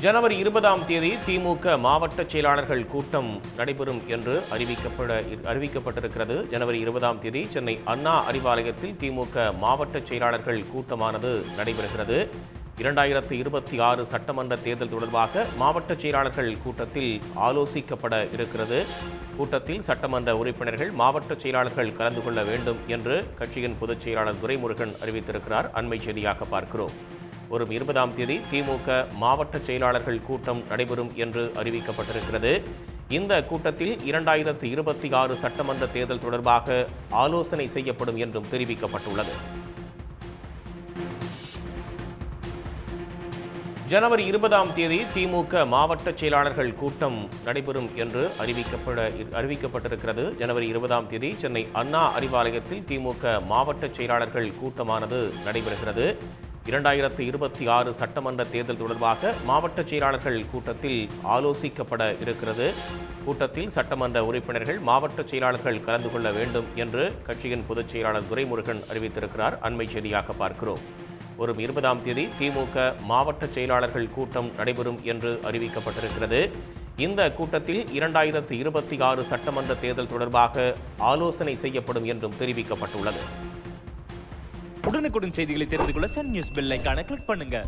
ஜனவரி 20ஆம் தேதி திமுக மாவட்ட செயலாளர்கள் கூட்டம் நடைபெறும் என்று அறிவிக்கப்பட்டிருக்கிறது. ஜனவரி 20ஆம் தேதி சென்னை அண்ணா அறிவாலயத்தில் திமுக மாவட்ட செயலாளர்கள் கூட்டமானது நடைபெறுகிறது. 2026 சட்டமன்ற தேர்தல் தொடர்பாக மாவட்ட செயலாளர்கள் கூட்டத்தில் ஆலோசிக்கப்பட இருக்கிறது. கூட்டத்தில் சட்டமன்ற உறுப்பினர்கள் மாவட்ட செயலாளர்கள் கலந்து கொள்ள வேண்டும் என்று கட்சியின் பொதுச் செயலாளர் துரைமுருகன் அறிவித்திருக்கிறார். அண்மை செய்தியாக பார்க்கிறோம். வரும் 20ஆம் தேதி திமுக மாவட்ட செயலாளர்கள் கூட்டம் நடைபெறும் என்று அறிவிக்கப்பட்டிருக்கிறது. இந்த கூட்டத்தில் 2026 சட்டமன்ற தேர்தல் தொடர்பாக ஆலோசனை செய்யப்படும் என்றும் தெரிவிக்கப்பட்டுள்ளது. ஜனவரி 20ஆம் தேதி திமுக மாவட்ட செயலாளர்கள் கூட்டம் நடைபெறும் என்று அறிவிக்கப்பட்டிருக்கிறது. ஜனவரி 20ஆம் தேதி சென்னை அண்ணா அறிவாலயத்தில் திமுக மாவட்ட செயலாளர்கள் கூட்டமானது நடைபெறுகிறது. 2026 சட்டமன்ற தேர்தல் தொடர்பாக மாவட்ட செயலாளர்கள் கூட்டத்தில் ஆலோசிக்கப்பட இருக்கிறது. கூட்டத்தில் சட்டமன்ற உறுப்பினர்கள் மாவட்ட செயலாளர்கள் கலந்து கொள்ள வேண்டும் என்று கட்சியின் பொதுச் செயலாளர் துரைமுருகன் அறிவித்திருக்கிறார். அண்மை செய்தியாக பார்க்கிறோம். வரும் 20ஆம் தேதி திமுக மாவட்ட செயலாளர்கள் கூட்டம் நடைபெறும் என்று அறிவிக்கப்பட்டிருக்கிறது. இந்த கூட்டத்தில் 2026 சட்டமன்ற தேர்தல் தொடர்பாக ஆலோசனை செய்யப்படும் என்றும் தெரிவிக்கப்பட்டுள்ளது. உடனுக்குடன் செய்திகளை தெரிந்து கொள்ள சன் நியூஸ் பெல் ஐகானை கிளிக் பண்ணுங்க.